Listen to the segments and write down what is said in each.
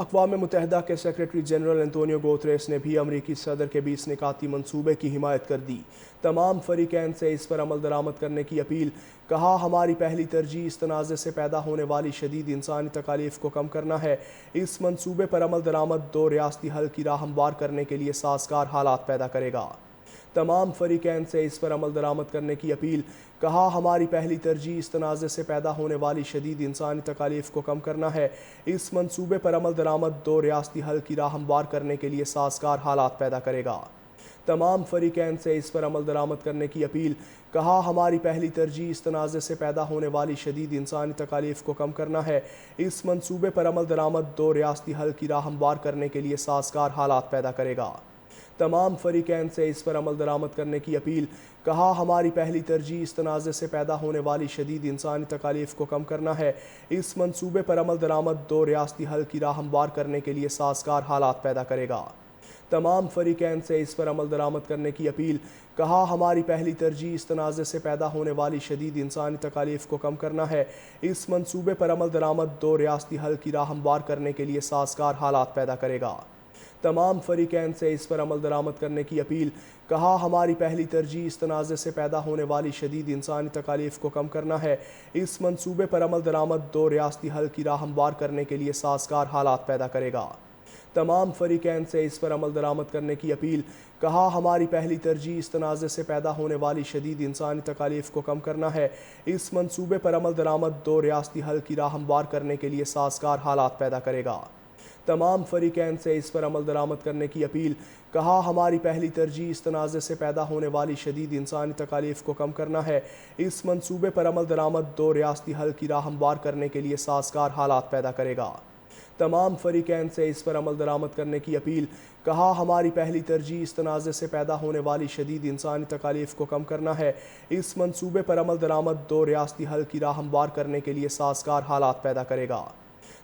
اقوام متحدہ کے سیکریٹری جنرل انتونیو گوتریس نے بھی امریکی صدر کے 20 نکاتی منصوبے کی حمایت کر دی۔ تمام فریقین سے اس پر عمل درآمد کرنے کی اپیل۔ کہا ہماری پہلی ترجیح اس تنازع سے پیدا ہونے والی شدید انسانی تکالیف کو کم کرنا ہے۔ اس منصوبے پر عمل درآمد دو ریاستی حل کی راہ ہموار کرنے کے لیے سازگار حالات پیدا کرے گا۔ تمام فریقین سے اس پر عمل درآمد کرنے کی اپیل۔ کہا ہماری پہلی ترجیح اس تنازع سے پیدا ہونے والی شدید انسانی تکالیف کو کم کرنا ہے۔ اس منصوبے پر عمل درآمد دو ریاستی حل کی راہ ہموار کرنے کے لیے سازگار حالات پیدا کرے گا۔ تمام فریقین سے اس پر عمل درآمد کرنے کی اپیل۔ کہا ہماری پہلی ترجیح اس تنازع سے پیدا ہونے والی شدید انسانی تکالیف کو کم کرنا ہے۔ اس منصوبے پر عمل درآمد دو ریاستی حل کی راہ ہموار کرنے کے لیے سازگار حالات پیدا کرے گا۔ تمام فریقین سے اس پر عمل درآمد کرنے کی اپیل۔ کہا ہماری پہلی ترجیح اس تنازع سے پیدا ہونے والی شدید انسانی تکالیف کو کم کرنا ہے۔ اس منصوبے پر عمل درآمد دو ریاستی حل کی راہ ہموار کرنے کے لیے سازگار حالات پیدا کرے گا۔ تمام فریقین سے اس پر عمل درآمد کرنے کی اپیل۔ کہا ہماری پہلی ترجیح اس تنازع سے پیدا ہونے والی شدید انسانی تکالیف کو کم کرنا ہے۔ اس منصوبے پر عمل درآمد دو ریاستی حل کی راہ ہموار کرنے کے لیے سازگار حالات پیدا کرے گا۔ تمام فریقین سے اس پر عمل درآمد کرنے کی اپیل۔ کہا ہماری پہلی ترجیح اس تنازع سے پیدا ہونے والی شدید انسانی تکالیف کو کم کرنا ہے۔ اس منصوبے پر عمل درآمد دو ریاستی حل کی راہ ہموار کرنے کے لیے سازگار حالات پیدا کرے گا۔ تمام فریقین سے اس پر عمل درآمد کرنے کی اپیل۔ کہا ہماری پہلی ترجیح اس تنازع سے پیدا ہونے والی شدید انسانی تکالیف کو کم کرنا ہے۔ اس منصوبے پر عمل درآمد دو ریاستی حل کی راہ ہموار کرنے کے لیے سازگار حالات پیدا کرے گا۔ تمام فریقین سے اس پر عمل درآمد کرنے کی اپیل۔ کہا ہماری پہلی ترجیح اس تنازع سے پیدا ہونے والی شدید انسانی تکالیف کو کم کرنا ہے۔ اس منصوبے پر عمل درآمد دو ریاستی حل کی راہ ہموار کرنے کے لیے سازگار حالات پیدا کرے گا۔ تمام فریقین سے اس پر عمل درآمد کرنے کی اپیل۔ کہا ہماری پہلی ترجیح اس تنازع سے پیدا ہونے والی شدید انسانی تکالیف کو کم کرنا ہے۔ اس منصوبے پر عمل درآمد دو ریاستی حل کی راہ ہموار کرنے کے لیے سازگار حالات پیدا کرے گا۔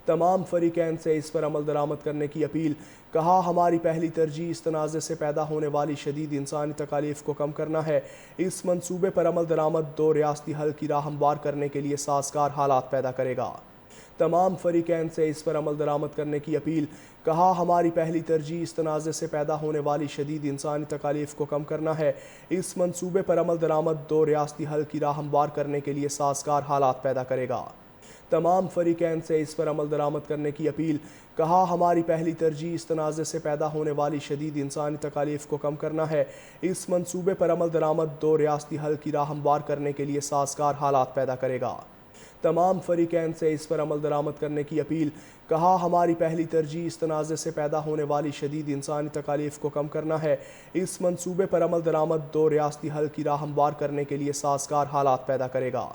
تمام فریقین سے اس پر عمل درآمد کرنے کی اپیل۔ کہا ہماری پہلی ترجیح اس تنازع سے پیدا ہونے والی شدید انسانی تکالیف کو کم کرنا ہے۔ اس منصوبے پر عمل درآمد دو ریاستی حل کی راہ ہموار کرنے کے لیے سازگار حالات پیدا کرے گا۔ تمام فریقین سے اس پر عمل درآمد کرنے کی اپیل۔ کہا ہماری پہلی ترجیح اس تنازع سے پیدا ہونے والی شدید انسانی تکالیف کو کم کرنا ہے۔ اس منصوبے پر عمل درآمد دو ریاستی حل کی راہ ہموار کرنے کے لیے سازگار حالات پیدا کرے گا۔ تمام فریقین سے اس پر عمل درآمد کرنے کی اپیل۔ کہا ہماری پہلی ترجیح اس تنازع سے پیدا ہونے والی شدید انسانی تکالیف کو کم کرنا ہے۔ اس منصوبے پر عمل درآمد دو ریاستی حل کی راہ ہموار کرنے کے لیے سازگار حالات پیدا کرے گا۔ تمام فریقین سے اس پر عمل درآمد کرنے کی اپیل۔ کہا ہماری پہلی ترجیح اس تنازع سے پیدا ہونے والی شدید انسانی تکالیف کو کم کرنا ہے۔ اس منصوبے پر عمل درآمد دو ریاستی حل کی راہ ہموار کرنے کے لیے سازگار حالات پیدا کرے گا۔